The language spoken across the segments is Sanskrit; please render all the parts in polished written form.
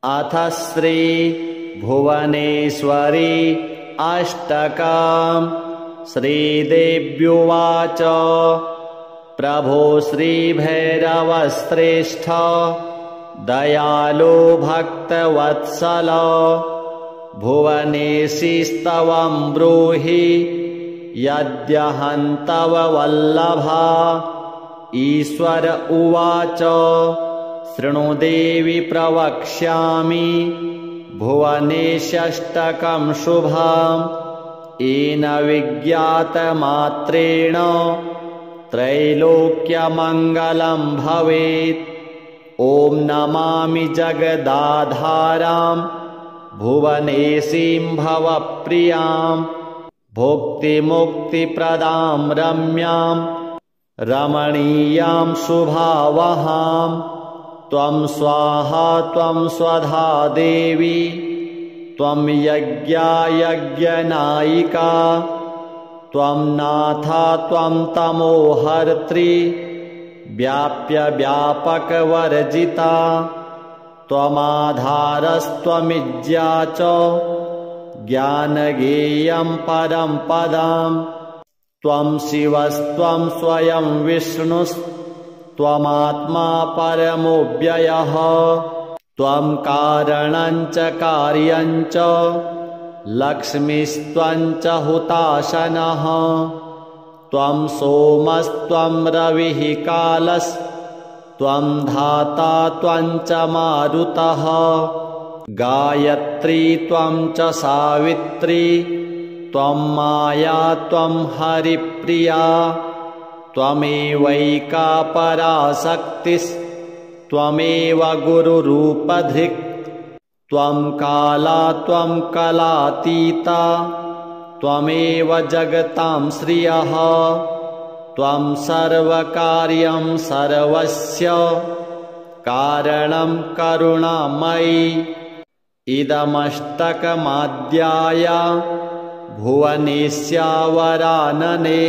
अथ श्री भुवनेश्वरी अष्टकम्। श्रीदेव्युवाच प्रभो श्रीभैरवश्रेष्ठ दयालो भक्तवत्सल भुवनेशिस्तवं ब्रूहि यद्यहं तव वल्लभा। ईश्वर उवाच शृणु देवि प्रवक्ष्यामि भुवनेशष्टकं शुभम्। येन विज्ञातमात्रेण त्रैलोक्यमङ्गलं भवेत्। ॐ नमामि जगदाधारां भुवनेशीं भवप्रियां भुक्तिमुक्तिप्रदां रम्यां रमणीयां शुभावहां। त्वं स्वाहा त्वं स्वधा देवी त्वं यज्ञा यज्ञनायिका त्वं नाथा त्वं तमोहर्त्री व्याप्य व्यापकवर्जिता। त्वमाधारस्त्वमिज्या च ज्ञानगेयं परं पदम्। त्वं शिवस्त्वं स्वयं विष्णुस्त्वमात्मा परमोऽव्ययः। त्वं कारणं च कार्यं च लक्ष्मीस्त्वं च हुताशनः। त्वं सोमस्त्वं रविः कालस्त्वं धाता त्वं च मारुतः। गायत्री त्वं च सावित्री त्वं माया त्वं हरिप्रिया। त्वमेवैका पराशक्तिस्त्वमेव गुरुरूपधृक्। त्वं काला त्वं कलातीता त्वमेव जगतां श्रियः। त्वं सर्वकार्यं सर्वस्य कारणं करुणामयी। इदमष्टकमाद्याय भुवनेश्यावरानने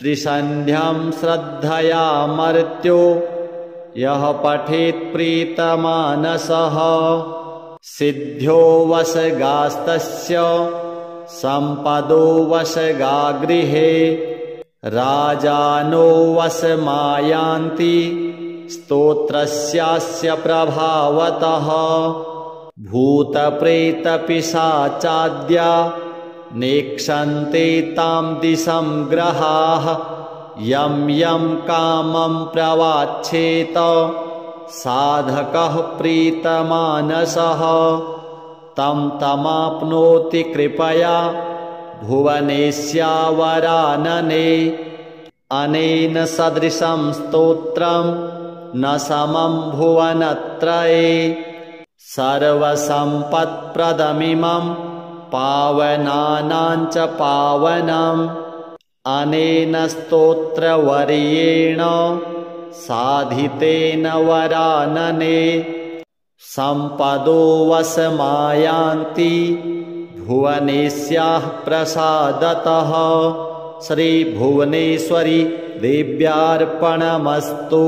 त्रिसन्ध्यं श्रद्धया मर्त्यो यः पठेत् प्रीतमानसः। सिद्ध्यो वशगास्तस्य सम्पदो वशगा गृहे राजानो वशमायान्ति स्तोत्रस्यास्य प्रभावतः। भूतप्रेतपिशाचाद्या नेक्षन्ते तां दिशं ग्रहाः। यं यं कामं प्रवाच्छेत साधकः प्रीतमानसः तं तमाप्नोति कृपया भुवनेश्यावरानने। अनेन सदृशं स्तोत्रं न समं भुवनत्रये। सर्वसम्पत्प्रदमिमं पावनानां च पावनम्। अनेन स्तोत्रवर्येण साधितेन वरानने सम्पदो वशमायान्ति भुवनेश्याः प्रसादतः। श्रीभुवनेश्वरी देव्यार्पणमस्तु।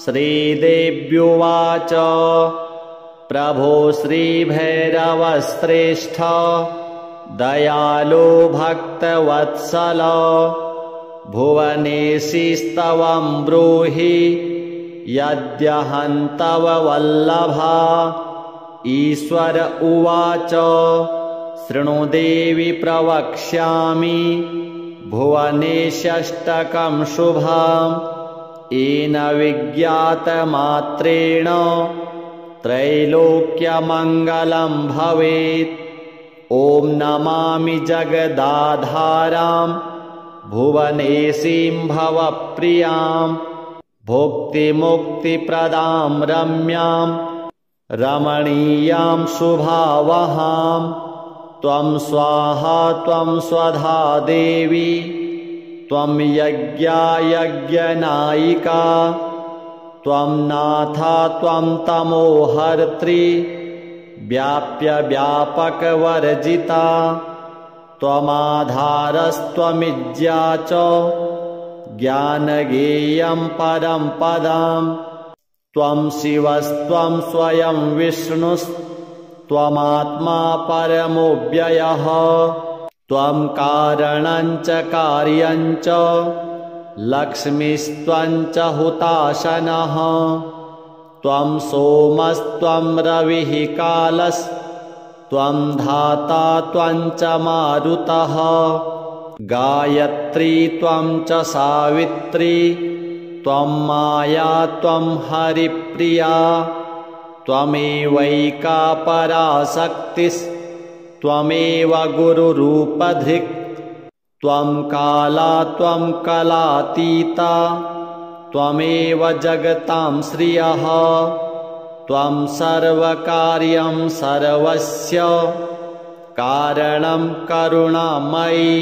श्रीदेव्युवाच प्रभो श्रीभैरवश्रेष्ठ दयालो भक्तवत्सल भुवनेशिस्तवं ब्रूहि यद्यहं तव वल्लभा। ईश्वर उवाच शृणु देवि प्रवक्ष्यामि भुवनेशष्टकं शुभम्। येन विज्ञातमात्रेण त्रैलोक्यमङ्गलं भवेत्। ॐ नमामि जगदाधारां भुवनेशीं भवप्रियां भुक्तिमुक्तिप्रदां रम्यां रमणीयां शुभावहां। त्वं स्वाहा त्वं स्वधा देवी त्वं यज्ञा यज्ञनायिका त्वं नाथा त्वं तमोहर्त्री व्याप्य व्यापकवर्जिता। त्वमाधारस्त्वमिज्या च ज्ञानगेयं परं पदम्। त्वं शिवस्त्वं स्वयं विष्णुस्त्वमात्मा परमोऽव्ययः त्वं कारणं च कार्यं च लक्ष्मीस्त्वं च हुताशनः त्वं सोमस्त्वं रविः कालस्त्वं धाता त्वं च मारुतः गायत्री त्वं च सावित्री त्वं माया त्वं हरिप्रिया त्वमेवैका पराशक्तिस्त्वमेव गुरुरूपधृक् त्वं काला त्वं कलातीता त्वमेव जगतां श्रियः त्वं सर्वकार्यं सर्वस्य कारणं करुणामयी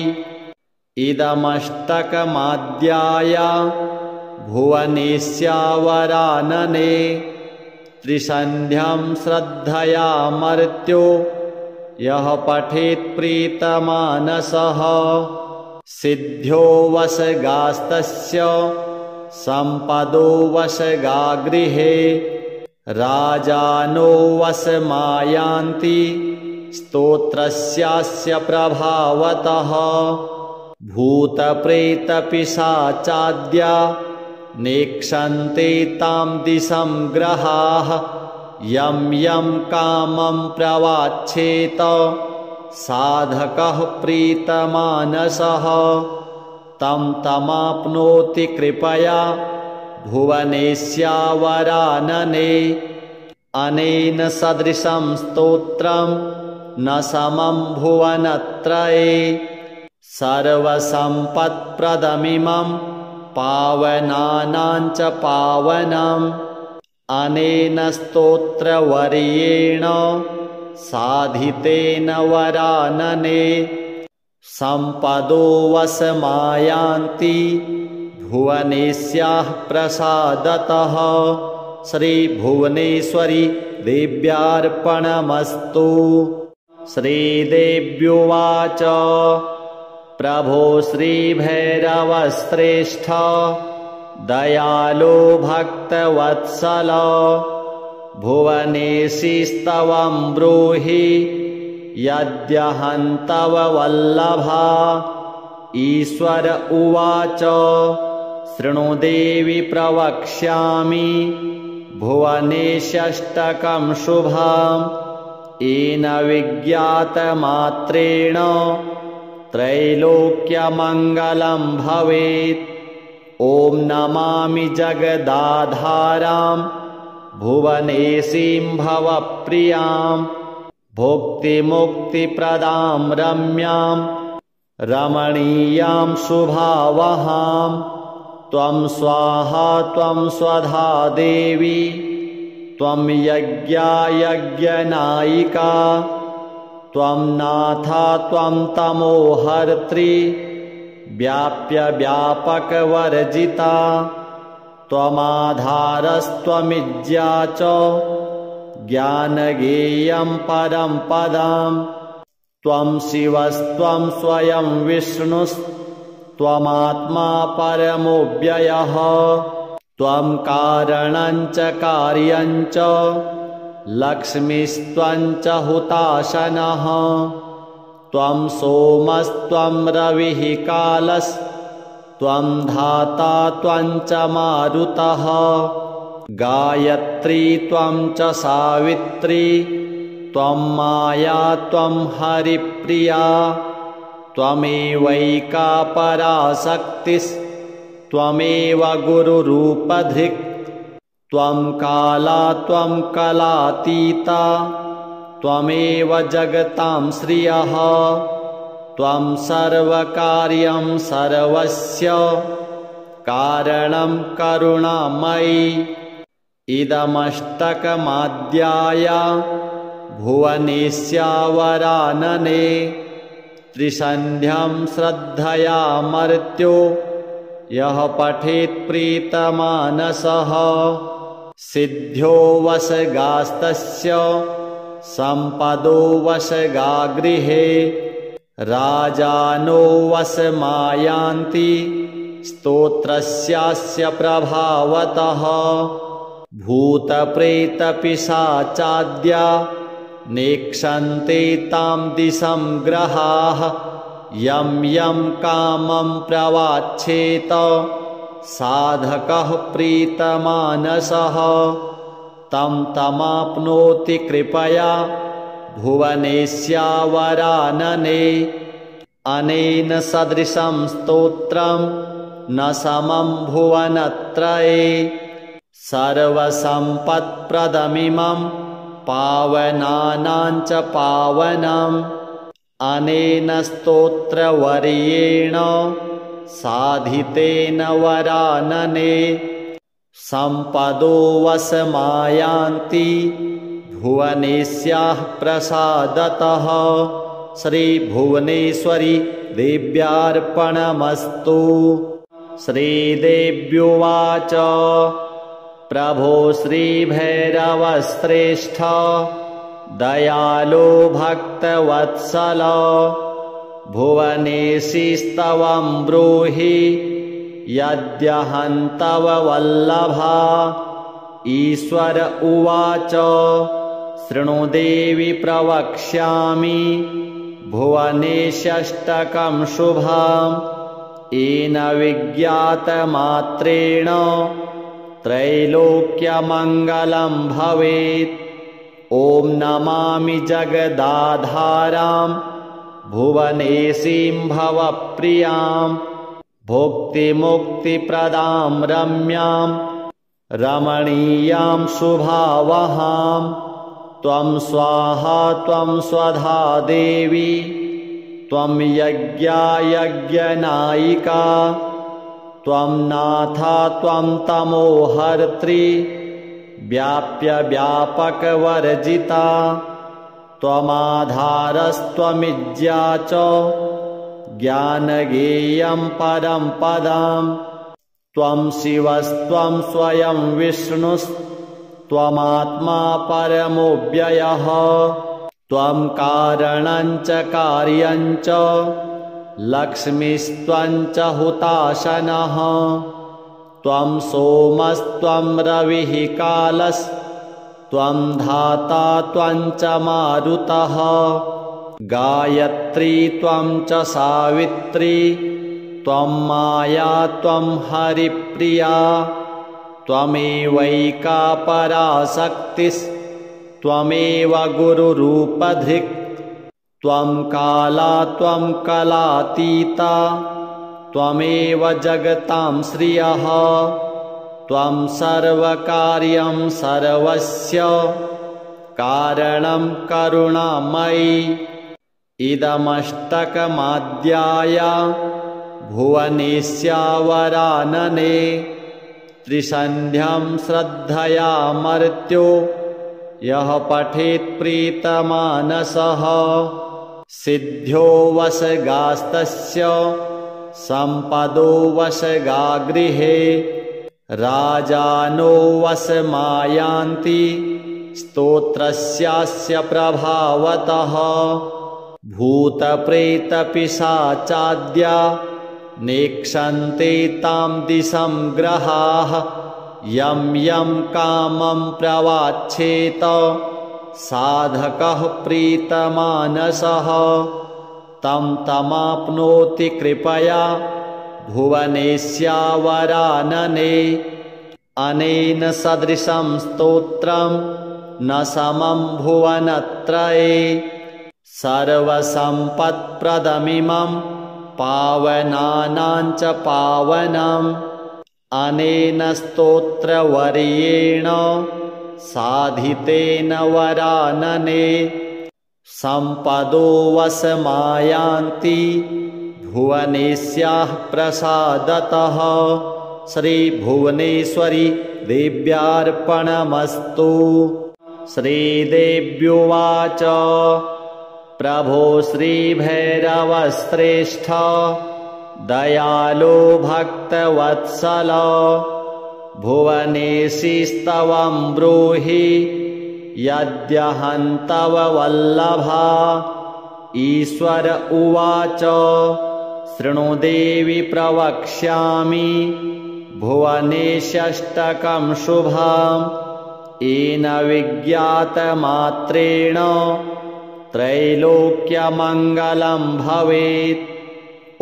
इदमष्टकमाद्याय भुवनेस्यावरानने त्रिसन्ध्यं श्रद्धया मर्त्यो यः पठेत् प्रीतमानसः सिद्ध्यो वशगास्तस्य सम्पदो वशगागृहे राजानो वशमायान्ति स्तोत्रस्यास्य प्रभावतः भूतप्रेतपिशाचाद्या नेक्षन्ते तां दिशं ग्रहाः यं यं कामं प्रवाच्छेत साधकः प्रीतमानसः तं तमाप्नोति कृपया भुवनेस्यावरानने अनेन सदृशं स्तोत्रं न समं भुवनत्रये सर्वसम्पत्प्रदमिमं पावनानां च पावनम् अनेन स्तोत्रवर्येण साधितेन वरानने सम्पदो वशमायान्ति भुवनेस्याः प्रसादतः श्रीभुवनेश्वरी देव्यार्पणमस्तु। श्रीदेव्युवाच प्रभो श्रीभैरवश्रेष्ठ दयालो भक्तवत्सल भुवनेशिस्तवं ब्रूहि यद्यहं तव वल्लभा। ईश्वर उवाच शृणु देवि प्रवक्ष्यामि भुवनेशष्टकं शुभम् येन विज्ञातमात्रेण त्रैलोक्यमङ्गलं भवेत्। ॐ नमामि जगदाधारां भुवनेशीं भवप्रियां भुक्तिमुक्तिप्रदां रम्यां रमणीयां शुभावहां। त्वं स्वाहा त्वं स्वधा देवी त्वं यज्ञायज्ञनायिका त्वं नाथा त्वं तमोहर्त्री व्याप्य व्यापकवर्जिता त्वमाधारस्त्वमिज्या च ज्ञानगेयं परं पदम्। त्वं शिवस्त्वं स्वयं विष्णुस्त्वमात्मा परमोऽव्ययः त्वं कारणं च कार्यं च लक्ष्मीस्त्वं च हुताशनः त्वं सोमस्त्वं रविः कालस्त्वं धाता त्वं च मारुतः गायत्री त्वं च सावित्री त्वं माया त्वं हरिप्रिया त्वमेवैका पराशक्तिस्त्वमेव गुरुरूपधृक् त्वं काला त्वं कलातीता त्वमेव जगतां श्रियः त्वं सर्वकार्यं सर्वस्य कारणं करुणामयी इदमष्टकमाद्याय भुवनेस्यावरानने त्रिसन्ध्यं श्रद्धया मर्त्यो यः पठेत् प्रीतमानसः सिद्ध्यो वशगास्तस्य सम्पदो वशगागृहे राजानो वशमायान्ति स्तोत्रस्यास्य प्रभावतः भूतप्रेतपिशाचाद्या नेक्षन्ते तां दिशं ग्रहाः यं यं कामं प्रवाच्छेत साधकः प्रीतमानसः तं तमाप्नोति कृपया भुवनेस्यावरानने अनेन सदृशं स्तोत्रं न समं भुवनत्रये सर्वसम्पत्प्रदमिमं पावनानां च पावनम् अनेन स्तोत्रवर्येण साधितेन वरानने सम्पदो वशमायान्ति भुवनेस्याः प्रसादतः श्रीभुवनेश्वरी देव्यार्पणमस्तु। श्रीदेव्युवाच प्रभो श्रीभैरवश्रेष्ठ दयालो भक्तवत्सल भुवनेशिस्तवं ब्रूहि यद्यहं तव वल्लभा। ईश्वर उवाच शृणु देवि प्रवक्ष्यामि भुवनेशष्टकं शुभम् येन विज्ञातमात्रेण त्रैलोक्यमङ्गलं भवेत्। ॐ नमामि जगदाधारां भुवनेशीं भवप्रियां भुक्तिमुक्तिप्रदां रम्यां रमणीयां शुभावहां। त्वं स्वाहा त्वं स्वधा देवी त्वं यज्ञायज्ञनायिका त्वं नाथा त्वं तमोहर्त्री व्याप्य व्यापकवर्जिता त्वमाधारस्त्वमिज्या च ज्ञानगेयं परं पदम्। त्वं शिवस्त्वं स्वयं विष्णुस्त्वमात्मा परमोऽव्ययः त्वं कारणं च कार्यं च लक्ष्मीस्त्वं च हुताशनः। त्वं सोमस्त्वं रविः कालस्त्वं धाता त्वं च मारुतः गायत्री त्वं च सावित्री त्वं माया त्वं हरिप्रिया त्वमेवैका पराशक्तिस्त्वमेव गुरुरूपधृक् त्वं काला त्वं कलातीता त्वमेव जगतां श्रियः त्वं सर्वकार्यं सर्वस्य कारणं करुणामयी। इदमष्टकमाद्याय भुवनेस्यावरानने त्रिसन्ध्यं श्रद्धयामर्त्यो यः पठेत् प्रीतमानसः सिद्ध्यो वशगास्तस्य सम्पदो वशगागृहे राजानो वशमायान्ति स्तोत्रस्यास्य प्रभावतः। भूतप्रेतपिशाचाद्या नेक्षन्ते तां दिशं ग्रहाः यं यं कामं प्रवाच्छेत साधकः प्रीतमानसः तं तमाप्नोति कृपया भुवनेस्यावरानने अनेन सदृशं स्तोत्रं न समं भुवनत्रये सर्वसम्पत्प्रदमिमं पावनानां च पावनम् अनेन स्तोत्रवर्येण साधितेन वरानने सम्पदो वशमायान्ति भुवनेस्याः प्रसादतः श्रीभुवनेश्वरी देव्यार्पणमस्तु। श्रीदेव्युवाच प्रभो श्रीभैरवश्रेष्ठ दयालो भक्तवत्सल भुवनेशिस्तवं ब्रूहि यद्यहं तव वल्लभा। ईश्वर उवाच शृणु देवि प्रवक्ष्यामि भुवनेशष्टकं शुभम् येन विज्ञातमात्रेण त्रैलोक्यमङ्गलं भवेत्।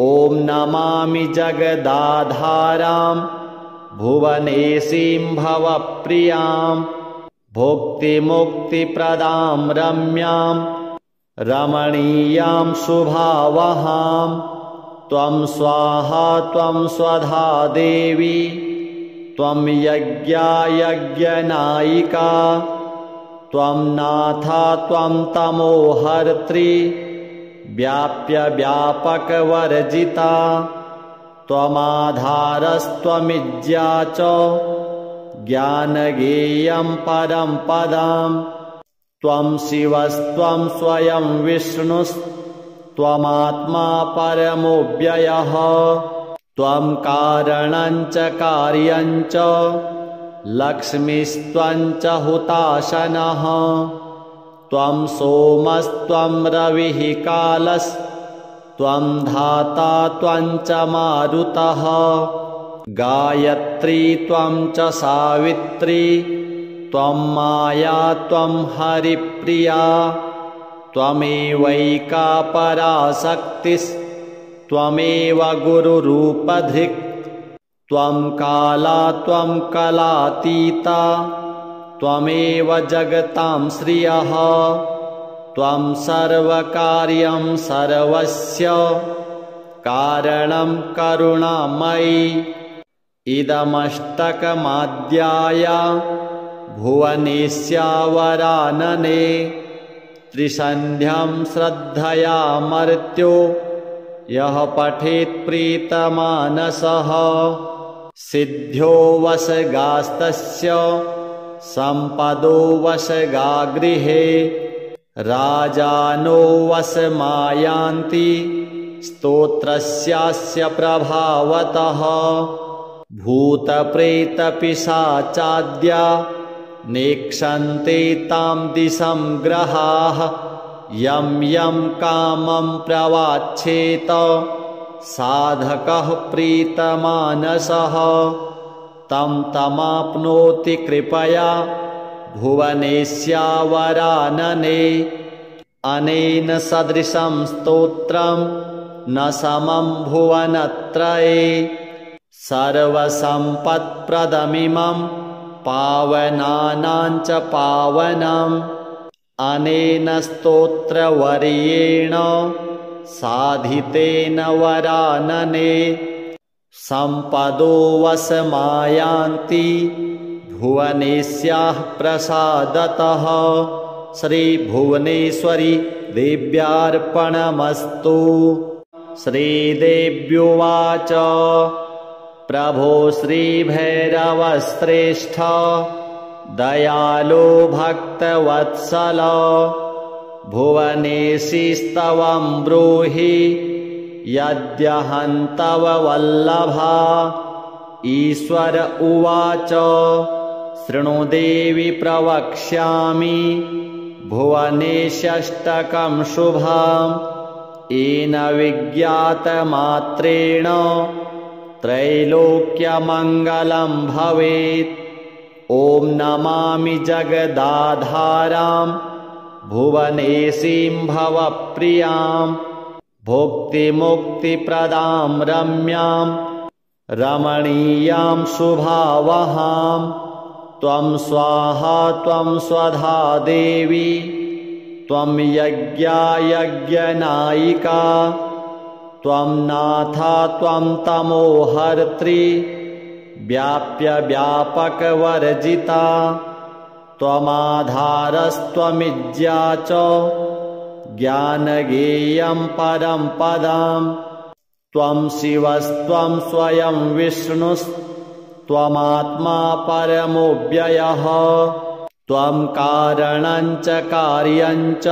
ॐ नमामि जगदाधारां भुवनेशीं भवप्रियां भुक्तिमुक्तिप्रदां रम्यां रमणीयां शुभावहां। त्वं स्वाहा त्वं स्वधा देवी त्वं यज्ञा यज्ञनायिका त्वं नाथा त्वं तमोहर्त्री व्याप्य व्यापकवर्जिता त्वमाधारस्त्वमिज्या च ज्ञानगेयं परं पदम्। त्वं शिवस्त्वं स्वयं विष्णुस्त्वमात्मा परमोऽव्ययः त्वं कारणं च कार्यं च लक्ष्मीस्त्वं च हुताशनः। त्वं सोमस्त्वं रविः कालस्त्वं धाता त्वं च मारुतः गायत्री त्वं च सावित्री त्वं माया त्वं हरिप्रिया त्वमेवैका पराशक्तिस्त्वमेव गुरुरूपधृक् त्वं काला त्वं कलातीता त्वमेव जगतां श्रियः त्वं सर्वकार्यं सर्वस्य कारणं करुणामयी। इदमष्टकमाद्याय भुवनेश्यावरानने त्रिसन्ध्यं श्रद्धया मर्त्यो यः पठेत् प्रीतमानसः सिद्ध्यो वशगास्तस्य सम्पदो वशगागृहे राजानो वशमायान्ति स्तोत्रस्यास्य प्रभावतः भूतप्रेतपिशाचाद्या नेक्षन्ते तां दिशं ग्रहाः यं यं कामं प्रवाच्छेत साधकः प्रीतमानसः तं तमाप्नोति कृपया भुवनेश्यावरानने। अनेन सदृशं स्तोत्रं न समं भुवनत्रये सर्वसम्पत्प्रदमिमं पावनानां च पावनम्। अनेन स्तोत्रवर्येण साधितेन वरानने सम्पदो वशमायान्ति भुवनेश्याः प्रसादतः। श्रीभुवनेश्वरी देव्यार्पणमस्तु। श्रीदेव्युवाच प्रभो श्रीभैरवश्रेष्ठ दयालो भक्तवत्सल भुवनेशिस्तवं ब्रूहि यद्यहं तव वल्लभा। ईश्वर उवाच शृणु देवि प्रवक्ष्यामि भुवनेशष्टकं शुभम् येन विज्ञातमात्रेण त्रैलोक्यमङ्गलं भवेत्। ॐ नमामि जगदाधारां भुवनेशीं भवप्रियां भुक्तिमुक्तिप्रदां रम्यां रमणीयां शुभावहां। त्वं स्वाहा त्वं स्वधा देवी त्वं यज्ञा यज्ञनायिका त्वं नाथा त्वं तमोहर्त्री व्याप्य व्यापकवर्जिता त्वमाधारस्त्वमिज्या च ज्ञानगेयं परं पदम्। त्वं शिवस्त्वं स्वयं विष्णुस्त्वमात्मा परमोऽव्ययः त्वं कारणं च कार्यं च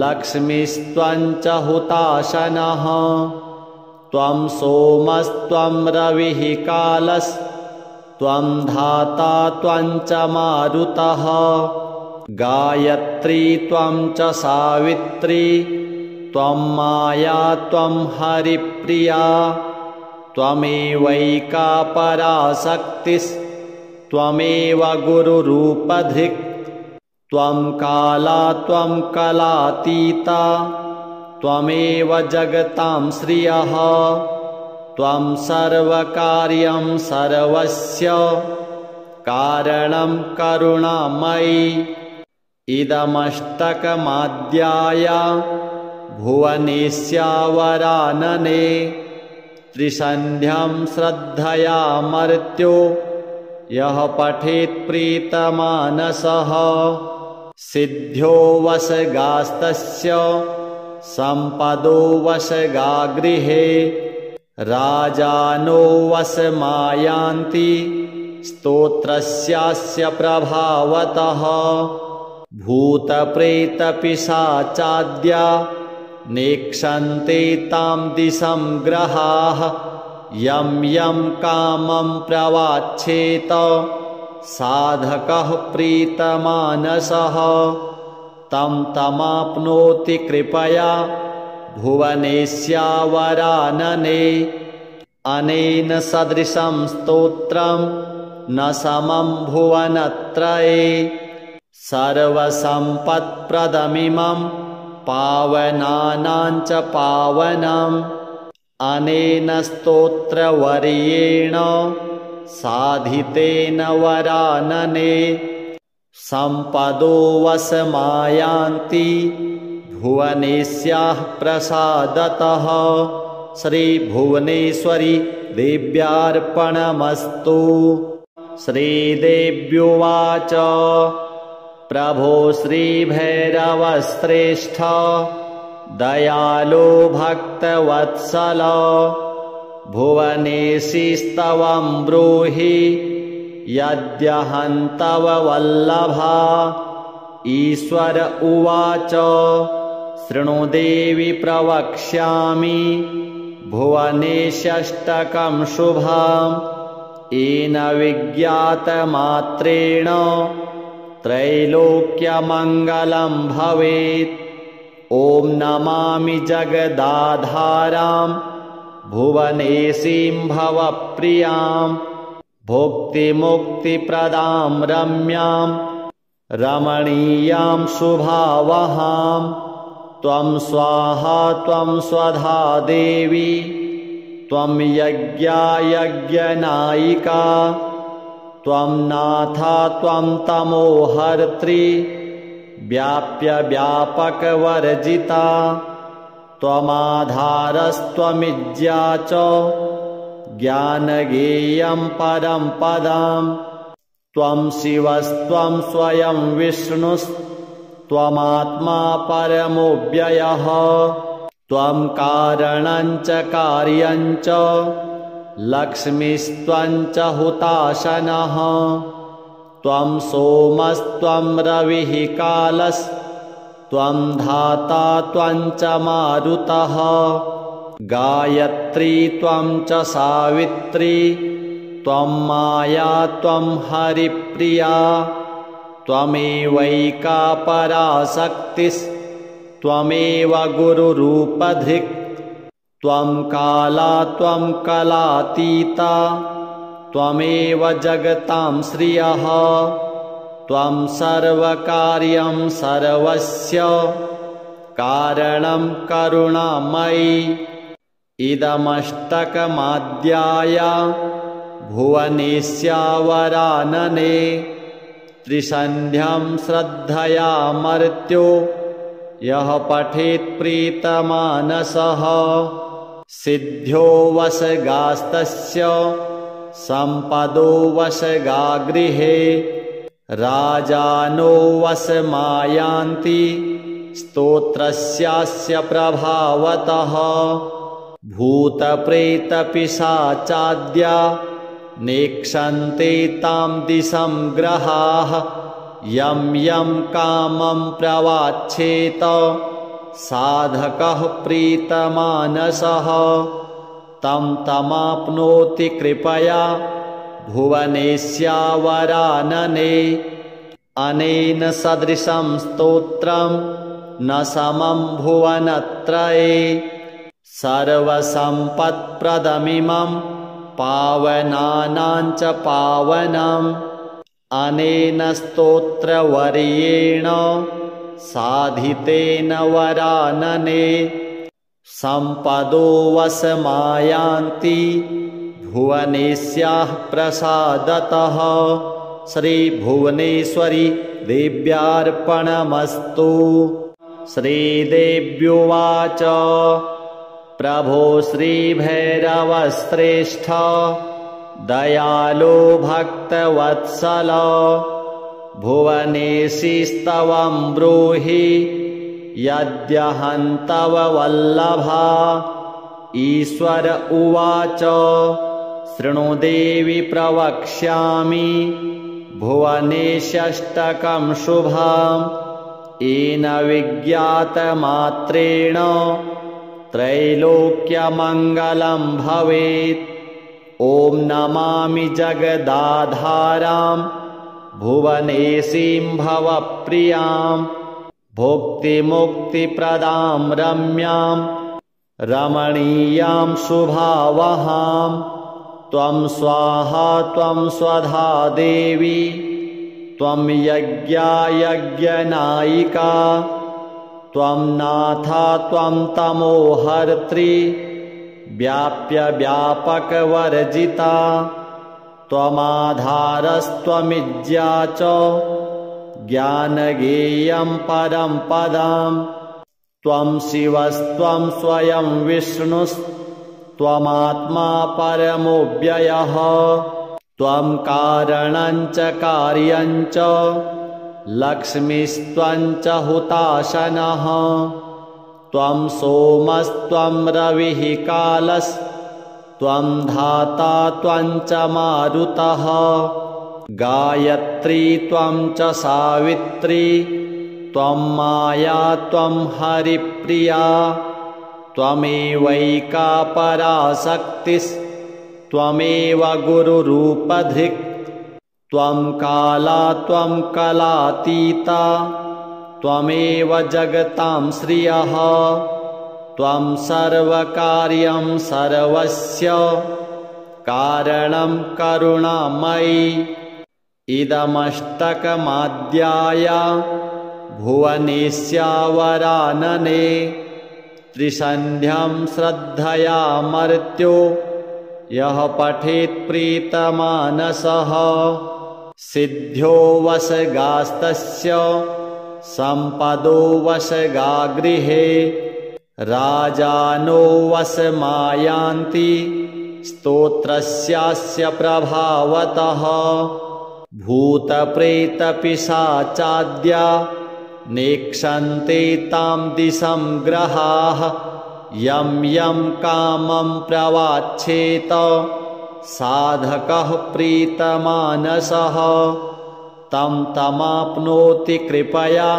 लक्ष्मीस्त्वं च हुताशनः। त्वं सोमस्त्वं रविः कालस्त्वं धाता त्वं च मारुतः गायत्री त्वं च सावित्री त्वं माया त्वं हरिप्रिया त्वमेवैका पराशक्तिस्त्वमेव त्वमेव गुरुरूपधृक् त्वं काला त्वं कलातीता त्वमेव जगतां श्रियः त्वं सर्वकार्यं सर्वस्य कारणं करुणामयि इदमष्टकमाद्याय भुवनेस्यावरानने त्रिसन्ध्यं श्रद्धया मर्त्यो यः पठेत् प्रीतमानसः सिद्ध्यो वशगास्तस्य सम्पदो वशगागृहे राजानो वशमायान्ति स्तोत्रस्यास्य प्रभावतः भूतप्रेतपिशाचाद्या नेक्षन्ते तां दिशं ग्रहाः यं यं कामं प्रवाच्छेत साधकः प्रीतमानसः तं तमाप्नोति कृपया भुवनेस्यावरानने अनेन सदृशं स्तोत्रं न समं भुवनत्रये सर्वसम्पत्प्रदमिमं पावनानां च पावनम् अनेन स्तोत्रवर्येण साधितेन वरानने सम्पदो वशमायान्ति भुवनेस्याः प्रसादतः श्रीभुवनेश्वरी देव्यार्पणमस्तु। श्रीदेव्युवाच प्रभो श्रीभैरवश्रेष्ठ दयालो भक्तवत्सल भुवनेशिस्तवं ब्रूहि यद्यहं तव वल्लभा। ईश्वर उवाच शृणु देवि प्रवक्ष्यामि भुवनेशष्टकं शुभम् येन विज्ञातमात्रेण त्रैलोक्यमङ्गलं भवेत्। ॐ नमामि जगदाधारां भुवनेशीं भवप्रियां भुक्तिमुक्तिप्रदां रम्यां रमणीयां शुभावहां। त्वं स्वाहा त्वं स्वधा देवी त्वं यज्ञा यज्ञनायिका त्वं नाथा त्वं तमोहर्त्री व्याप्य व्यापकवर्जिता त्वमाधारस्त्वमिज्या च ज्ञानगेयं परं पदम्। त्वं शिवस्त्वं स्वयं विष्णुस्त्वमात्मा परमोऽव्ययः त्वं कारणं च कार्यं च लक्ष्मीस्त्वं च हुताशनः। त्वं सोमस्त्वं रविः कालस्त्वं धाता त्वं च मारुतः। गायत्री त्वं च सावित्री त्वं माया त्वं हरिप्रिया त्वमेवैका पराशक्तिस्त्वमेव गुरुरूपधृक् त्वं काला त्वं कलातीता त्वमेव जगतां श्रियः त्वं सर्वकार्यं सर्वस्य कारणं करुणामयि इदमष्टकमाद्याय भुवनेस्यावरानने त्रिसन्ध्यं श्रद्धया मर्त्यो यः पठेत् प्रीतमानसः सिद्ध्यो वशगास्तस्य सम्पदो वशगागृहे राजानो वशमायान्ति स्तोत्रस्यास्य प्रभावतः भूतप्रेतपिशाचाद्या नेक्षन्ते तां दिशं ग्रहाः यं यं कामं प्रवाच्छेत साधकः प्रीतमानसः तं तमाप्नोति कृपया भुवनेस्यावरानने अनेन सदृशं स्तोत्रं न समं भुवनत्रये सर्वसम्पत्प्रदमिमं पावनानां च पावनम् अनेन स्तोत्रवर्येण साधितेन वरानने सम्पदो वशमायान्ति भुवनेस्याः प्रसादतः। श्रीभुवनेश्वरी देव्यार्पणमस्तु। श्रीदेव्युवाच प्रभो श्रीभैरवश्रेष्ठ दयालो भक्तवत्सल भुवनेशिस्तवं ब्रूहि यद्यहं तव वल्लभा। ईश्वर उवाच शृणु देवि प्रवक्ष्यामि भुवनेशष्टकं शुभम् येन विज्ञातमात्रेण त्रैलोक्यमङ्गलं भवेत्। ॐ नमामि जगदाधारां भुवनेशीं भवप्रियां भुक्तिमुक्तिप्रदां रम्यां रमणीयां शुभावहां। त्वं स्वाहा त्वं स्वधा देवी त्वं यज्ञा यज्ञनायिका त्वं नाथा त्वं तमोहर्त्री व्याप्य व्यापकवर्जिता। त्वमाधारस्त्वमिज्या च ज्ञानगेयं परं पदम्। त्वं शिवस्त्वं स्वयं विष्णुस्त्वमात्मा परमोऽव्ययः। त्वं कारणं च कार्यं च लक्ष्मीस्त्वं च हुताशनः। त्वं सोमस्त्वं रविः कालस्त्वं धाता त्वं च मारुतः। गायत्री त्वं च सावित्री त्वं माया त्वं हरिप्रिया। त्वमेवैका पराशक्तिस्त्वमेव गुरुरूपधृक्। त्वं काला त्वं कलातीता त्वमेव जगतां श्रियः। त्वं सर्वकार्यं सर्वस्य कारणं करुणामयी। इदमष्टकमाद्याय भुवनेस्यावरानने त्रिसन्ध्यं श्रद्धया मर्त्यो यः पठेत् प्रीतमानसः। सिद्ध्यो वशगास्तस्य सम्पदो वशगा गृहे राजानो वशमायान्ति स्तोत्रस्यास्य प्रभावतः। भूतप्रेतपिशाचाद्या नेक्षन्ते तां दिशं ग्रहाः। यं यं कामं प्रवाच्छेत साधकः प्रीतमानसः तं तमाप्नोति कृपया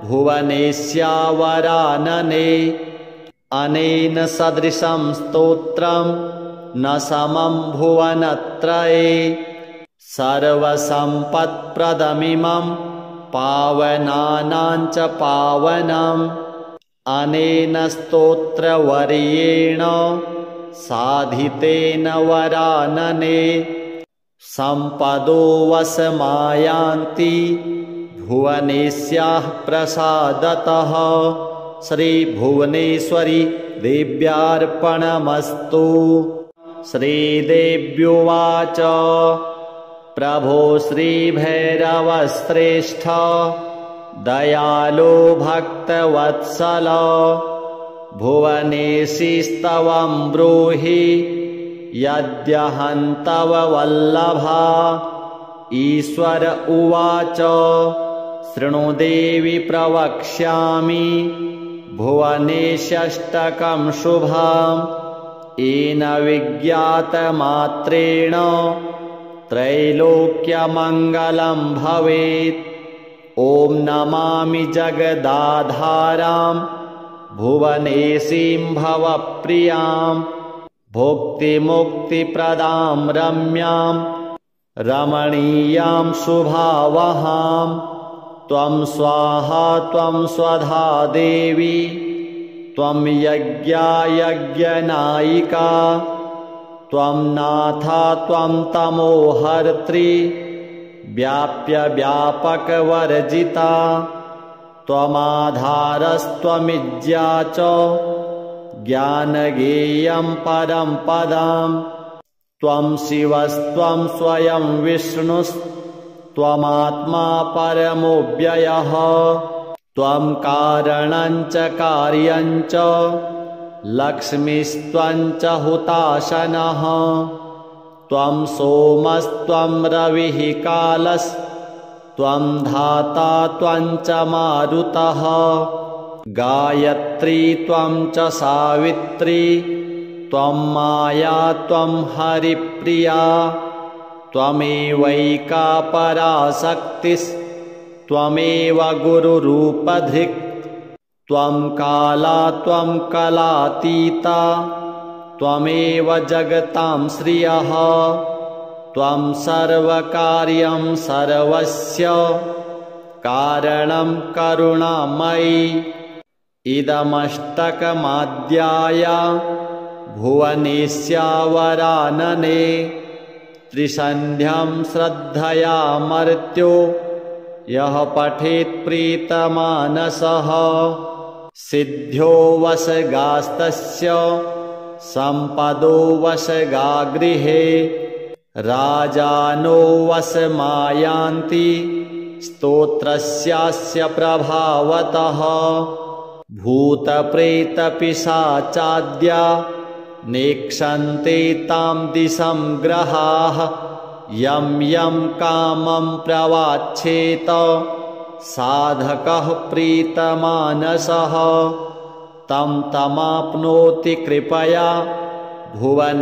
भुवनेस्यावरानने। अनेन सदृशं स्तोत्रं न समं भुवनत्रये। सर्वसम्पत्प्रदमिमं पावनानां च पावनम्। अनेन स्तोत्रवर्येण साधितेन वरानने सम्पदो वशमायान्ति भुवनेस्याः प्रसादतः। श्रीभुवनेश्वरी देव्यार्पणमस्तु। श्रीदेव्युवाच प्रभो श्रीभैरवश्रेष्ठ दयालो भक्तवत्सल भुवनेशिस्तवं ब्रूहि यद्यहं तव वल्लभा। ईश्वर उवाच शृणु देवि प्रवक्ष्यामि भुवनेशष्टकं शुभम् येन विज्ञातमात्रेण त्रैलोक्यमङ्गलं भवेत्। ॐ नमामि जगदाधारां भुवनेशीं भवप्रियां भुक्तिमुक्तिप्रदां रम्यां रमणीयां शुभावहां। त्वं स्वाहा त्वं स्वधा देवी त्वं यज्ञा यज्ञनायिका त्वं नाथा त्वं तमोहर्त्री व्याप्य व्यापकवर्जिता त्वमाधारस्त्वमिज्या च ज्ञानगेयं परं पदम् त्वं शिवस्त्वं स्वयं विष्णुस्त्वमात्मा परमोऽव्ययः त्वं कारणं च कार्यं च लक्ष्मीस्त्वं च हुताशनः त्वं सोमस्त्वं रविः कालस्त्वं धाता त्वं च मारुतः गायत्री त्वं च सावित्री त्वं माया त्वं हरिप्रिया त्वमेवैका पराशक्तिस्त्वमेव गुरुरूपधृक् त्वं काला त्वं कलातीता त्वमेव जगतां श्रियः त्वं सर्वकार्यं सर्वस्य कारणं करुणामयी इदमष्टकमाद्याय भुवनेस्यावरानने त्रिसन्ध्यं श्रद्धया मर्त्यो यः पठेत् प्रीतमानसः सिद्ध्यो वशगास्तस्य सम्पदो वशगा गृहे राजानो वशमायान्ति स्तोत्रस्यास्य प्रभावतः भूतप्रेतपिशाचाद्या नेक्षन्ते तां दिशं ग्रहाः यं यं कामं प्रवाच्छेत साधकः प्रीतमानसः तं तमाप्नोति कृपया भुवनेस्यावरानने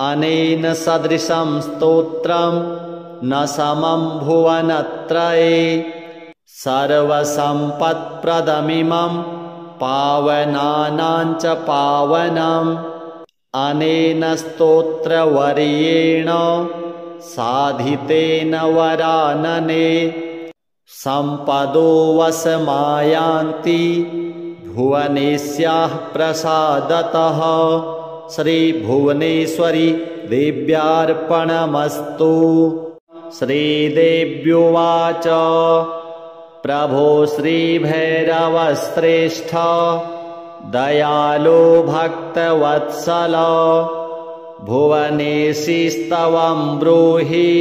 अनेन सदृशं स्तोत्रं न समं भुवनत्रये सर्वसम्पत्प्रदमिमं पावनानां च पावनम् अनेन स्तोत्रवर्येण साधितेन वरानने सम्पदो वशमायान्ति भुवनेस्याः प्रसादतः श्रीभुवनेश्वरी देव्यार्पणमस्तु। श्रीदेव्युवाच प्रभो श्रीभैरवश्रेष्ठ दयालो भक्तवत्सल भुवनेशिस्तवं ब्रूहि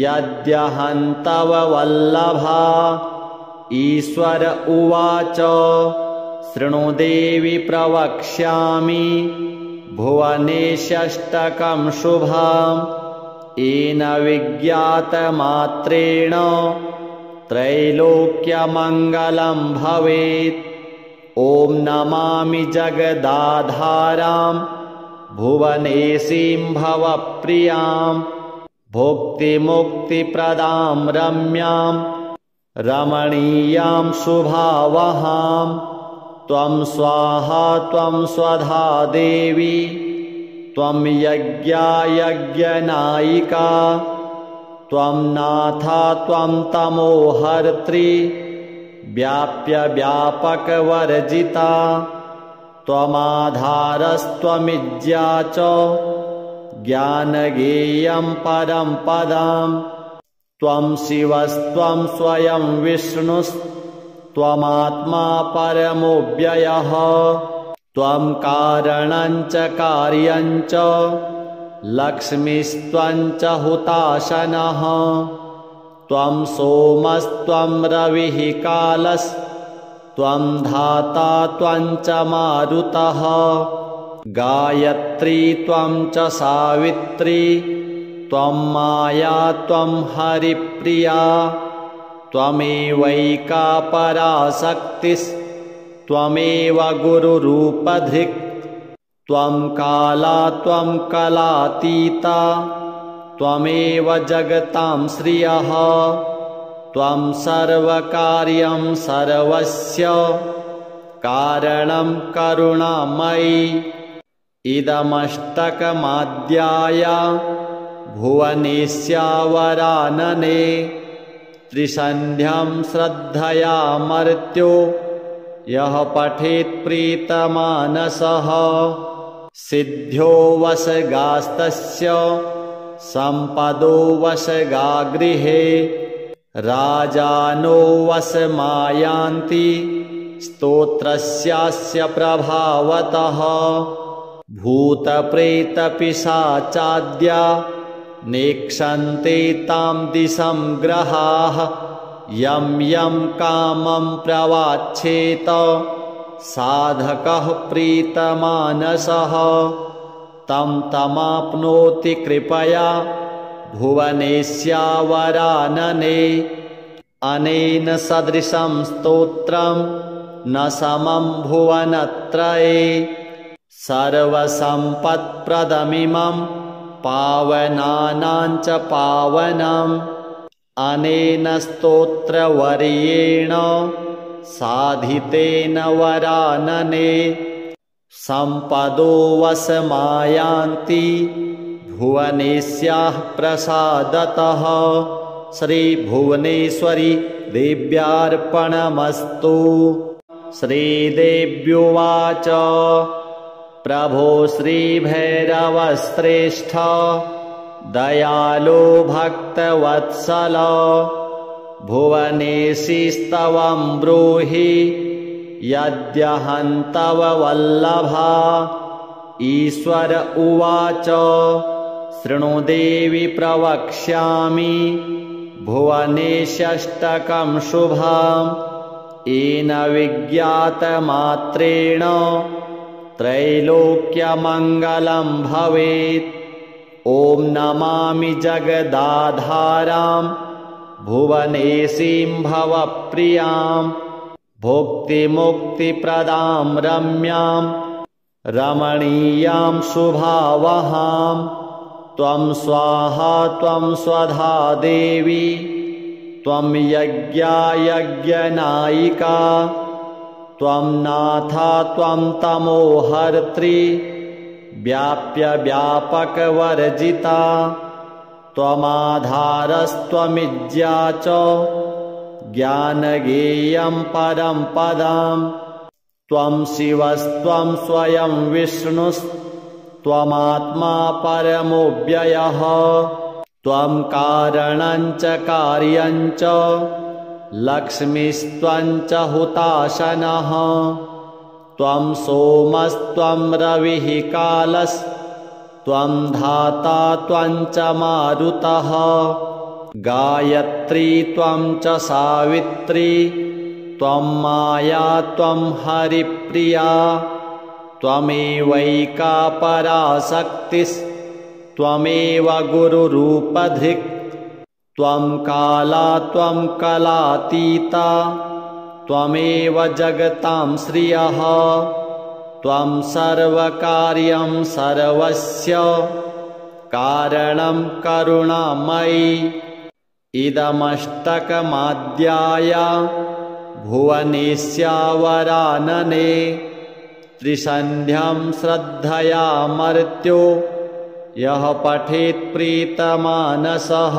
यद्यहं तव वल्लभा। ईश्वर उवाच शृणु देवि प्रवक्ष्यामि भुवनेशष्टकं शुभम् येन विज्ञातमात्रेण त्रैलोक्यमङ्गलं भवेत्। ॐ नमामि जगदाधारां भुवनेशीं भवप्रियां भुक्तिमुक्तिप्रदां रम्यां रमणीयां शुभावहां। त्वं स्वाहा त्वं स्वधा देवी त्वं यज्ञा यज्ञनायिका त्वं नाथा त्वं तमोहर्त्री व्याप्य व्यापकवर्जिता त्वमाधारस्त्वमिज्या च ज्ञानगेयं परं पदम् त्वं शिवस्त्वं स्वयं विष्णुस्त्वमात्मा परमोऽव्ययः त्वं कारणं च कार्यं च लक्ष्मीस्त्वं च हुताशनः त्वं सोमस्त्वं रविः कालस्त्वं धाता त्वं च मारुतः गायत्री त्वं च सावित्री त्वं माया त्वं हरिप्रिया त्वमेवैका पराशक्तिस्त्वमेव गुरुरूपधृक् त्वं काला त्वं कलातीता त्वमेव जगतां श्रियः त्वं सर्वकार्यं सर्वस्य कारणं करुणामयी इदमष्टकमाद्याय भुवनेस्यावरानने त्रिसन्ध्यं श्रद्धया मर्त्यो यः पठेत् प्रीतमानसः सिद्ध्यो वशगास्तस्य सम्पदो वशगागृहे राजानो वशमायान्ति स्तोत्रस्यास्य प्रभावतः भूतप्रेतपिशाचाद्या नेक्षन्ते तां दिशं ग्रहाः यं यं कामं प्रवाच्छेत साधकः प्रीतमानसः तं तमाप्नोति कृपया भुवनेस्यावरानने अनेन सदृशं स्तोत्रं न समं भुवनत्रये सर्वसम्पत्प्रदमिमं पावनानां च पावनम् अनेन स्तोत्रवर्येण साधितेन वरानने सम्पदो वशमायान्ति भुवनेस्याः प्रसादतः श्रीभुवनेश्वरी देव्यार्पणमस्तु। श्रीदेव्युवाच प्रभो श्रीभैरवश्रेष्ठ दयालो भक्तवत्सल भुवनेशिस्तवं ब्रूहि यद्यहं तव वल्लभा। ईश्वर उवाच शृणु देवि प्रवक्ष्यामि भुवनेशष्टकं शुभम् येन विज्ञातमात्रेण त्रैलोक्यमङ्गलं भवेत्। ॐ नमामि जगदाधारां भुवनेशीं भवप्रियां भुक्तिमुक्तिप्रदां रम्यां रमणीयां शुभावहां। त्वं स्वाहा त्वं स्वधा देवी त्वं यज्ञा यज्ञनायिका त्वं नाथा त्वं तमोहर्त्री व्याप्य व्यापकवर्जिता त्वमाधारस्त्वमिज्या च ज्ञानगेयं परं पदम्। त्वं शिवस्त्वं स्वयं विष्णुस्त्वमात्मा परमोऽव्ययः त्वं कारणं च कार्यं च लक्ष्मीस्त्वं च हुताशनः। त्वं सोमस्त्वं रविः कालस्त्वं धाता त्वं च मारुतः गायत्री त्वं च सावित्री त्वं माया त्वं हरिप्रिया त्वमेवैका पराशक्तिस्त्वमेव गुरुरूपधृक् त्वं काला त्वं कलातीता त्वमेव जगतां श्रियः त्वं सर्वकार्यं सर्वस्य कारणं करुणामयी। इदमष्टकमाद्याय भुवनेस्यावरानने त्रिसन्ध्यं श्रद्धया मर्त्यो यः पठेत् प्रीतमानसः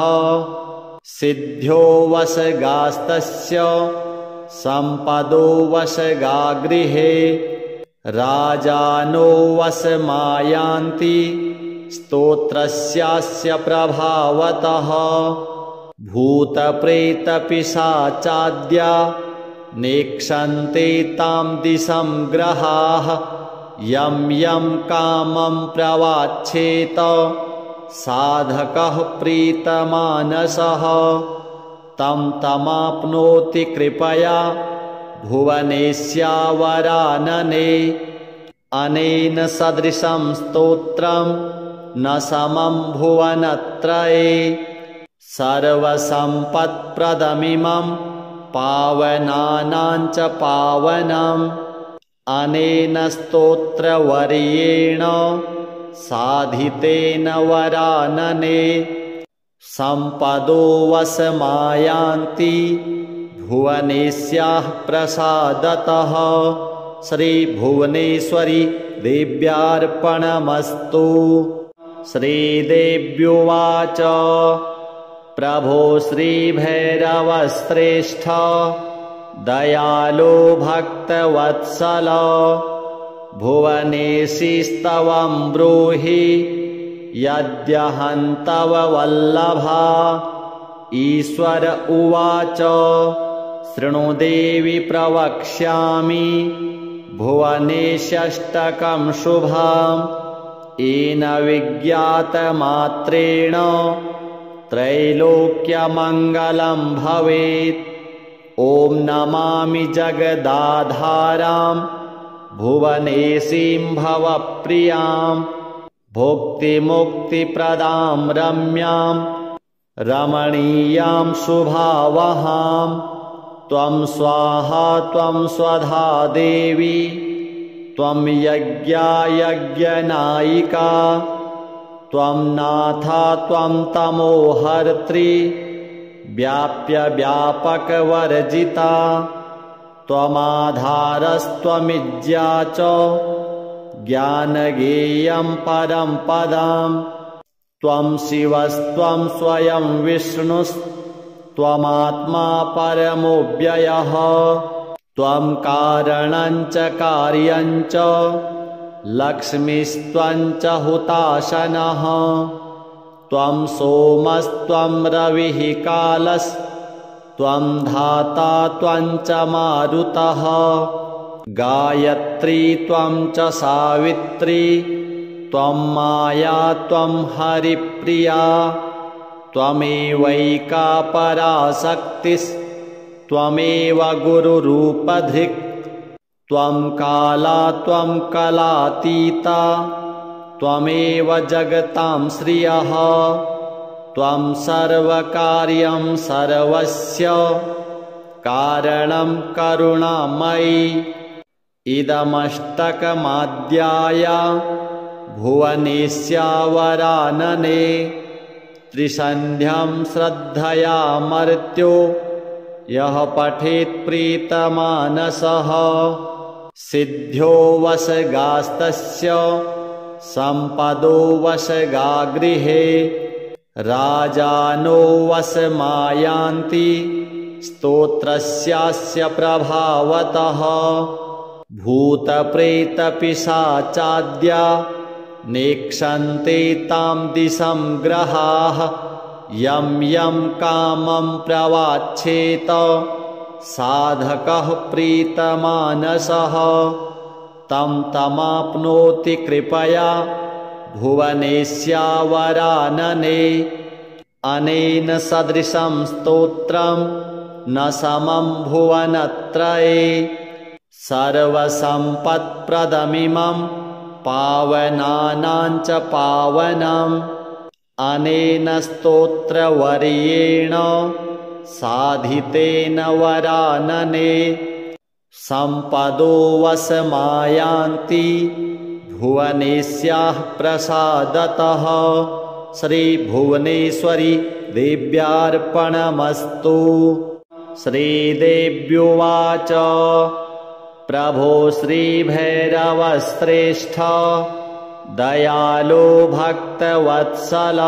सिद्ध्यो वशगास्तस्य सम्पदो वशगागृहे राजानो वशमायान्ति स्तोत्रस्यास्य प्रभावतः भूतप्रेतपिशाचाद्या नेक्षन्ते तां दिशं ग्रहाः यं यं कामं प्रवाच्छेत साधकः प्रीतमानसः तं तमाप्नोति कृपया भुवनेस्यावरानने अनेन सदृशं स्तोत्रं न समं भुवनत्रये सर्वसम्पत्प्रदमिमं पावनानां च पावनम् अनेन स्तोत्रवर्येण साधितेन वरानने सम्पदो वशमायान्ति भुवनेस्याः प्रसादतः श्रीभुवनेश्वरी देव्यार्पणमस्तु। श्रीदेव्युवाच प्रभो श्रीभैरवश्रेष्ठ दयालो भक्तवत्सल भुवनेशिस्तवं ब्रूहि यद्यहं तव वल्लभा। ईश्वर उवाच शृणु देवि प्रवक्ष्यामि भुवनेष्यष्टकं शुभम् येन विज्ञातमात्रेण त्रैलोक्यमङ्गलं भवेत्। ॐ नमामि जगदाधारां भुवनेशीं भवप्रियां भुक्तिमुक्तिप्रदां रम्यां रमणीयां शुभावहां। त्वं स्वाहा त्वं स्वधा देवी त्वं यज्ञा यज्ञनायिका त्वं नाथा त्वं तमोहर्त्री व्याप्य व्यापकवर्जिता। त्वमाधारस्त्वमिज्या च ज्ञानगेयं परं पदम्। त्वं शिवस्त्वं स्वयं विष्णुस्त्वमात्मा परमोऽव्ययः। त्वं कारणं च कार्यं च लक्ष्मीस्त्वं च हुताशनः। त्वं सोमस्त्वं रविः कालस्त्वं धाता त्वं च मारुतः। गायत्री त्वं च सावित्री त्वं माया त्वं हरिप्रिया। त्वमेवैका पराशक्तिस्त्वमेव गुरुरूपधृक्। त्वं काला त्वं कलातीता त्वमेव जगतां श्रियः। त्वं सर्वकार्यं सर्वस्य कारणं करुणामयी। इदमष्टकमाद्याय भुवनेश्यावरानने त्रिसन्ध्यं श्रद्धया मर्त्यो यः पठेत् प्रीतमानसः। सिद्ध्यो वशगास्तस्य सम्पदो वशगा गृहे राजानो वशमायान्ति स्तोत्रस्यास्य प्रभावतः। भूतप्रेतपिशाचाद्या नेक्षन्ते तां दिशं ग्रहाः। यं यं कामं प्रवाच्छेत साधकः प्रीतमानसः तं तमाप्नोति कृपया भुवनेश्यावरानने। अनेन सदृशं स्तोत्रं न समं भुवनत्रये। सर्वसम्पत्प्रदमिमं पावनानां च पावनम्। अनेन स्तोत्रवर्येण साधितेन वरानने सम्पदो वशमायान्ति भुवनेश्याः प्रसादतः। श्रीभुवनेश्वरी देव्यार्पणमस्तु। श्रीदेव्युवाच प्रभो श्रीभैरवश्रेष्ठ दयालो भक्तवत्सल।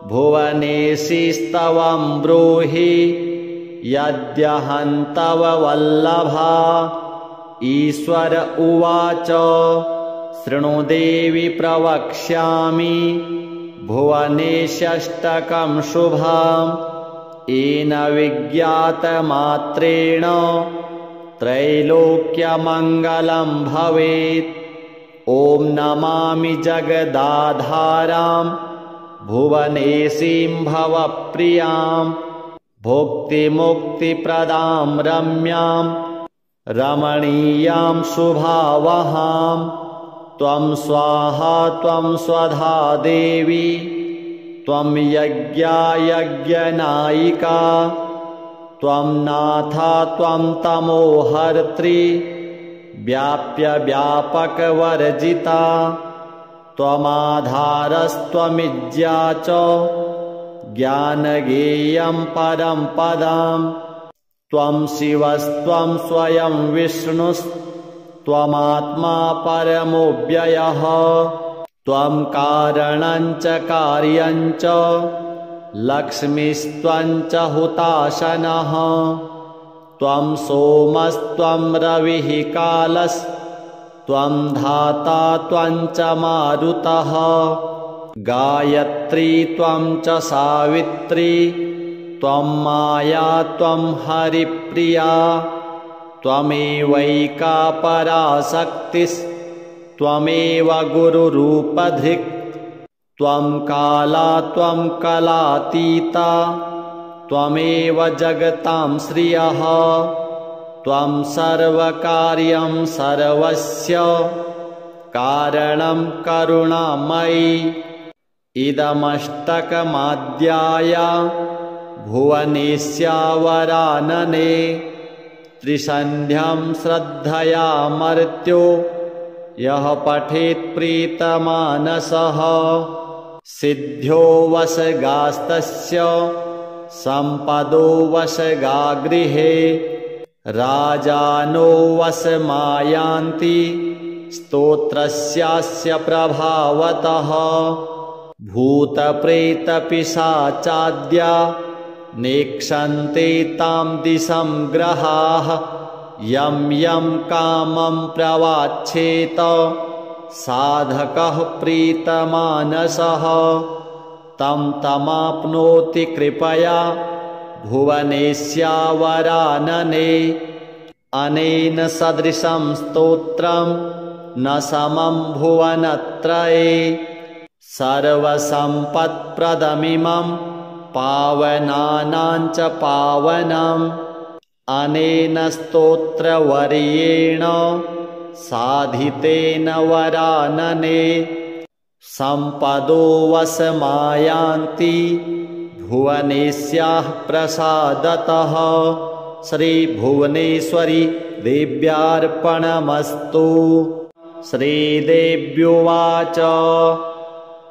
भुवनेशिस्तवं ब्रूहि यद्यहं तव वल्लभा। ईश्वर उवाच शृणु देवि प्रवक्ष्यामि भुवनेष्यष्टकं शुभम् येन विज्ञातमात्रेण त्रैलोक्यमङ्गलं भवेत्। ॐ नमामि जगदाधारां भुवनेशीं भवप्रियां भुक्तिमुक्तिप्रदां रम्यां रमणीयां शुभावहां। त्वं स्वाहा त्वं स्वधा देवी त्वं यज्ञा यज्ञनायिका त्वं नाथा त्वं तमोहर्त्री व्याप्य व्यापकवर्जिता। त्वमाधारस्त्वमिज्या च ज्ञानगेयं परं पदम्। त्वं शिवस्त्वं स्वयं विष्णुस्त्वमात्मा परमोऽव्ययः। त्वं कारणं च कार्यं च लक्ष्मीस्त्वं च हुताशनः। त्वं सोमस्त्वं रविः कालस्त्वं धाता त्वं च मारुतः। गायत्री त्वं च सावित्री त्वं माया त्वं हरिप्रिया त्वमेवैका पराशक्तिस्त्वमेव गुरुरूपधृक् त्वं काला त्वं कलातीता त्वमेव जगतां श्रियः त्वं सर्वकार्यं सर्वस्य कारणं करुणामयी इदमष्टकमाद्याय भुवनेस्यावरानने त्रिसन्ध्यं श्रद्धया मर्त्यो यः पठेत् प्रीतमानसः सिद्ध्यो वशगास्तस्य सम्पदो वशगागृहे राजानो वशमायान्ति स्तोत्रस्यास्य प्रभावतः भूतप्रेतपिशाचाद्या नेक्षन्ते तां दिशं ग्रहाः यं यं कामं प्रवाच्छेत साधकः प्रीतमानसः तं तमाप्नोति कृपया भुवनेस्यावरानने अनेन सदृशं स्तोत्रं न समं भुवनत्रये सर्वसम्पत्प्रदमिमं पावनानां च पावनम् अनेन स्तोत्रवर्येण साधितेन वरानने सम्पदो वशमायान्ति भुवनेस्याः प्रसादतः श्रीभुवनेश्वरी देव्यार्पणमस्तु। श्रीदेव्युवाच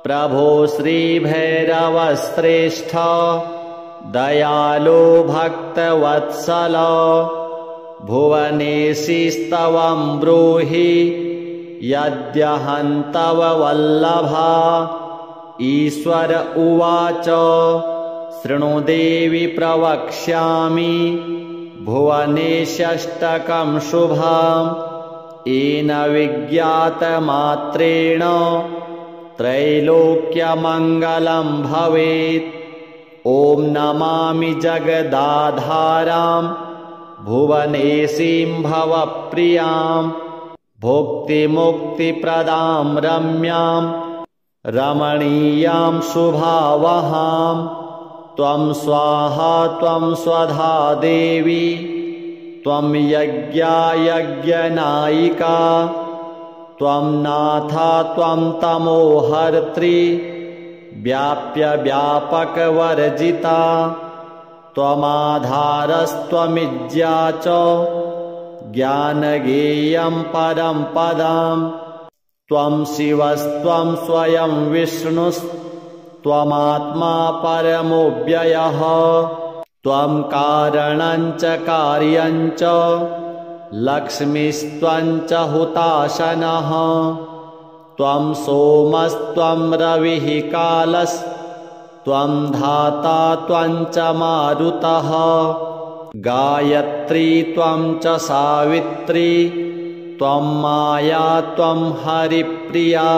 प्रभो श्रीभैरवश्रेष्ठ दयालो भक्तवत्सल भुवनेशिस्तवं ब्रूहि यद्यहं तव वल्लभा। ईश्वर उवाच शृणु देवि प्रवक्ष्यामि भुवनेशष्टकं शुभम् येन विज्ञातमात्रेण त्रैलोक्यमङ्गलं भवेत्। ॐ नमामि जगदाधारां भुवनेशीं भवप्रियां भुक्तिमुक्तिप्रदां रम्यां रमणीयां शुभावहां। त्वं स्वाहा त्वं स्वधा देवी त्वं यज्ञा यज्ञनायिका त्वं नाथा त्वं तमोहर्त्री व्याप्य व्यापकवर्जिता त्वमाधारस्त्वमिज्या च ज्ञानगेयं परं पदम्। त्वं शिवस्त्वं स्वयं विष्णुस्त्वमात्मा परमोऽव्ययः त्वं कारणं च कार्यं च लक्ष्मीस्त्वं च हुताशनः त्वं सोमस्त्वं रविः कालस्त्वं धाता त्वं च मारुतः गायत्री त्वं च सावित्री त्वं माया त्वं हरिप्रिया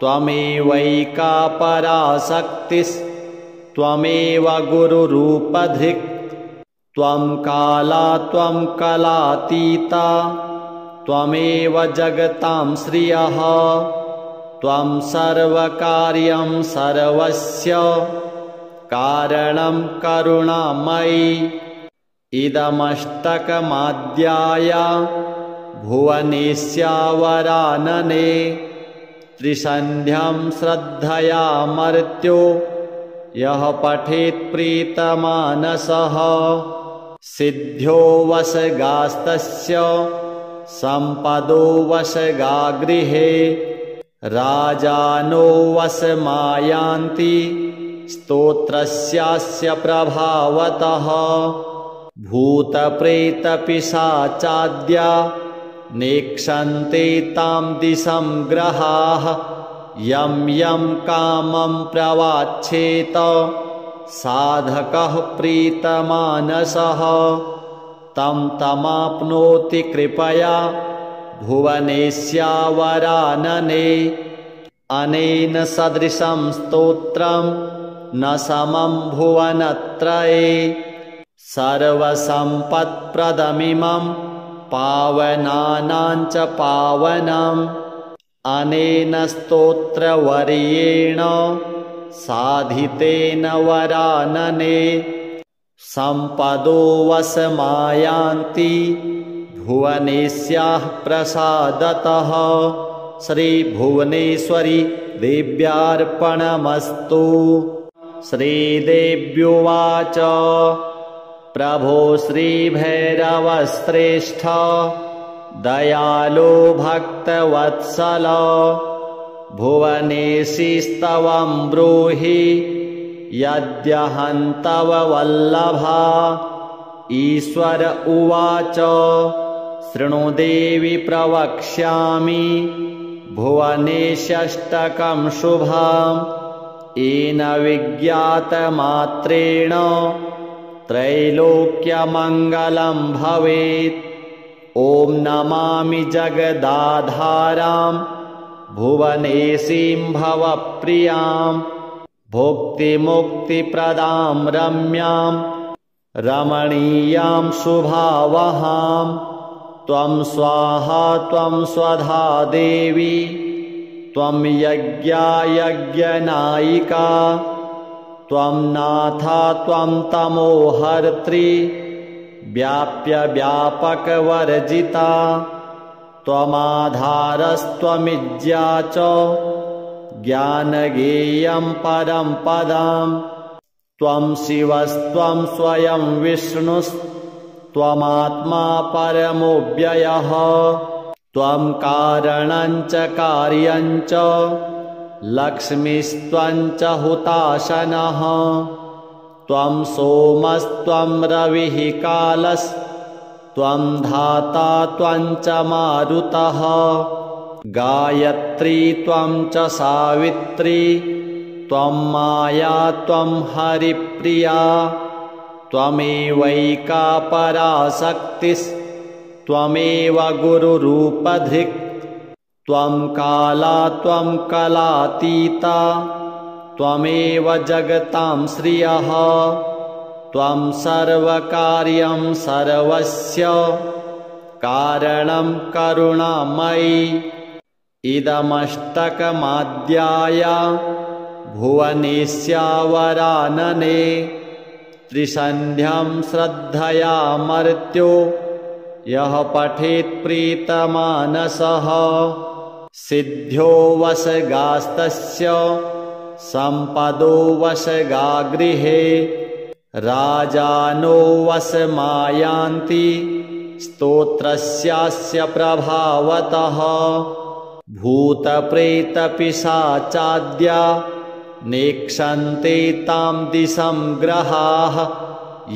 त्वमेवैका पराशक्तिस्त्वमेव गुरुरूपधृक् त्वं काला त्वं कलातीता त्वमेव जगतां श्रियः त्वं सर्वकार्यं सर्वस्य कारणं करुणामयी इदमष्टकमाद्याय भुवनेस्यावरानने त्रिसन्ध्यं श्रद्धया मर्त्यो यः पठेत् प्रीतमानसः सिद्ध्यो वशगास्तस्य सम्पदो वशगागृहे राजानो वशमायान्ति स्तोत्रस्यास्य प्रभावतः भूतप्रेतपिशाचाद्या नेक्षन्ते तां दिशं ग्रहाः यं यं कामं प्रवाच्छेत साधकः प्रीतमानसः तं तमाप्नोति कृपया भुवनेस्यावरानने अनेन सदृशं स्तोत्रं न समं भुवनत्रये सर्वसम्पत्प्रदमिमं पावनानां च पावनम् अनेन स्तोत्रवर्येण साधितेन वरानने सम्पदो वशमायान्ति भुवनेस्याः प्रसादतः श्रीभुवनेश्वरी देव्यार्पणमस्तु। श्रीदेव्युवाच प्रभो श्रीभैरवश्रेष्ठ दयालो भक्तवत्सल भुवनेशिस्तवं ब्रूहि यद्यहं तव वल्लभा। ईश्वर उवाच शृणु देवि प्रवक्ष्यामि भुवनेशष्टकं शुभम् येन विज्ञातमात्रेण त्रैलोक्यमङ्गलं भवेत्। ॐ नमामि जगदाधारां भुवनेशीं भवप्रियां भुक्तिमुक्तिप्रदां रम्यां रमणीयां शुभावहां। त्वं स्वाहा त्वं स्वधा देवी त्वं यज्ञा यज्ञनायिका त्वं नाथा त्वं तमोहर्त्री व्याप्य व्यापकवर्जिता त्वमाधारस्त्वमिज्या च ज्ञानगेयं परं पदं। त्वं शिवस्त्वं स्वयं विष्णुस्त्वमात्मा परमोऽव्ययः त्वं कारणं च कार्यं च लक्ष्मीस्त्वं च हुताशनः। त्वं सोमस्त्वं रविः कालस्त्वं धाता त्वं च मारुतः गायत्री त्वं च सावित्री त्वं माया त्वं हरिप्रिया त्वमेवैका पराशक्तिस्त्वमेव गुरुरूपधृक् त्वं काला त्वं कलातीता त्वमेव जगतां श्रियः त्वं सर्वकार्यं सर्वस्य कारणं करुणामयी। इदमष्टकमाद्याय भुवनेस्या वरानने त्रिसन्ध्यं श्रद्धया मर्त्यो यः पठेत् प्रीतमानसः सिद्ध्यो वशगास्तस्य सम्पदो वशगा गृहे राजानो वशमायान्ति स्तोत्रस्यास्य प्रभावतः। भूतप्रेतपिशाचाद्या नेक्षन्ते तां दिशं ग्रहाः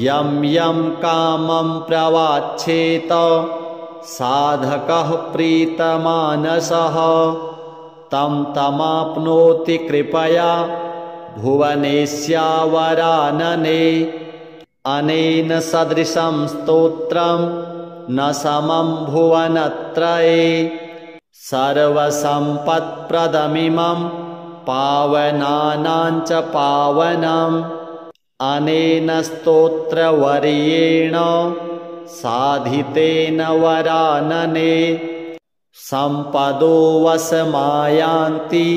यं यं कामं प्रवाच्छेत साधकः प्रीतमानसः तं तमाप्नोति कृपया भुवनेस्या वरानने। अनेन सदृशं स्तोत्रं न समं भुवनत्रये सर्वसम्पत्प्रदमिमं पावनानां च पावनम् अनेन स्तोत्रवर्येण साधितेन वरानने सम्पदो वशमायान्ति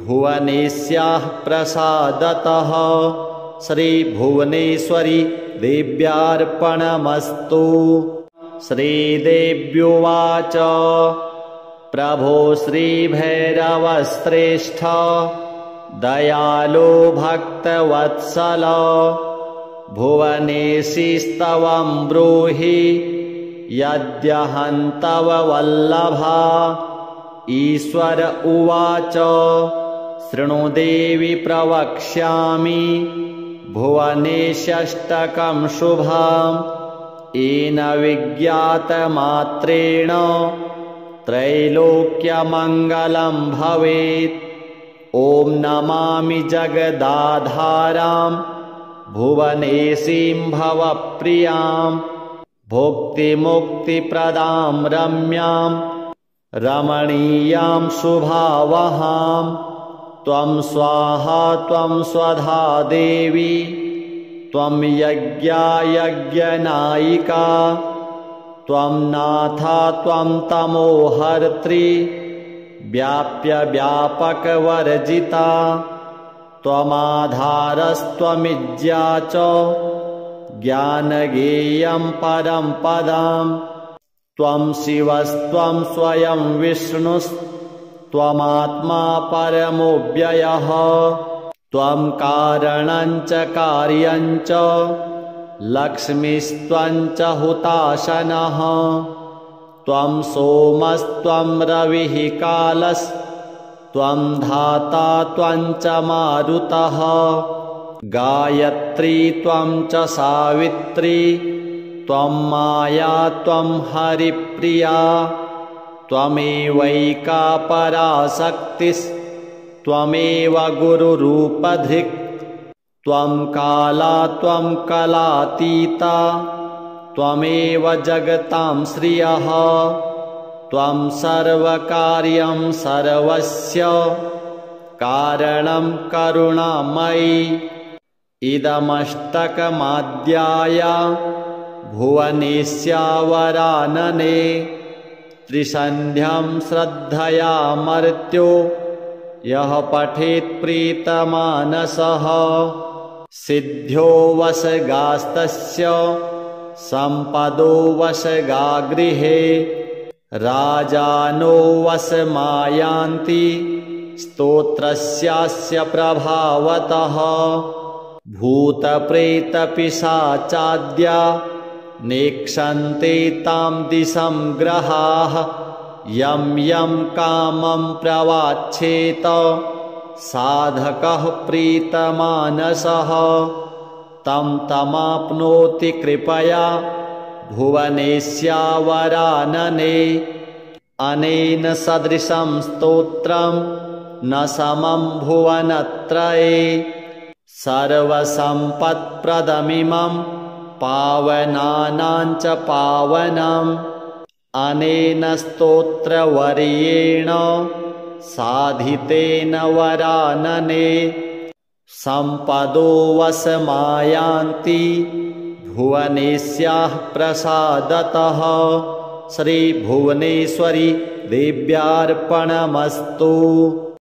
भुवनेस्याः प्रसादतः श्रीभुवनेश्वरी देव्यार्पणमस्तु। श्रीदेव्युवाच प्रभो श्रीभैरवश्रेष्ठ दयालो भक्तवत्सल भुवनेशिस्तवं ब्रूहि यद्यहं तव वल्लभा। ईश्वर उवाच शृणु देवि प्रवक्ष्यामि भुवनेशष्टकं शुभम् येन विज्ञातमात्रेण त्रैलोक्यमङ्गलं भवेत्। ॐ नमामि जगदाधारां भुवनेशीं भवप्रियां भुक्तिमुक्तिप्रदां रम्यां रमणीयां शुभावहां त्वं स्वाहा त्वं स्वधा देवी त्वं यज्ञा यज्ञनायिका त्वं नाथा त्वं तमोहर्त्री व्याप्य व्यापकवर्जिता त्वमाधारस्त्वमिज्या च ज्ञानगेयं परं पदं त्वं शिवस्त्वं स्वयं विष्णुस्त्वमात्मा परमोऽव्ययः त्वं कारणं च कार्यं च लक्ष्मीस्त्वं च हुताशनः त्वं सोमस्त्वं रविः कालस्त्वं धाता त्वं च मारुतः गायत्री त्वं च सावित्री त्वं माया त्वं हरिप्रिया त्वमेवैका पराशक्तिस्त्वमेव गुरुरूपधृक् त्वं काला त्वं कलातीता त्वमेव जगतां श्रियः त्वं सर्वकार्यं सर्वस्य कारणं करुणामयी इदमष्टकमाद्याय भुवनेस्यावरानने त्रिसन्ध्यं श्रद्धया मर्त्यो यः पठेत् प्रीतमानसः सिद्ध्यो वशगास्तस्य सम्पदो वशगागृहे राजानो वशमायान्ति स्तोत्रस्यास्य प्रभावतः भूतप्रेतपिशाचाद्या नेक्षन्ते तां दिशं ग्रहाः यं यं कामं प्रवाच्छेत साधकः प्रीतमानसः तं तमाप्नोति कृपया भुवनेस्यावरानने अनेन सदृशं स्तोत्रं न समं भुवनत्रये सर्वसम्पत्प्रदमिमं पावनानां च पावनम् अनेन स्तोत्रवर्येण साधितेन वरानने सम्पदो वशमायान्ति भुवनेस्याः प्रसादतः श्रीभुवनेश्वरी देव्यार्पणमस्तु।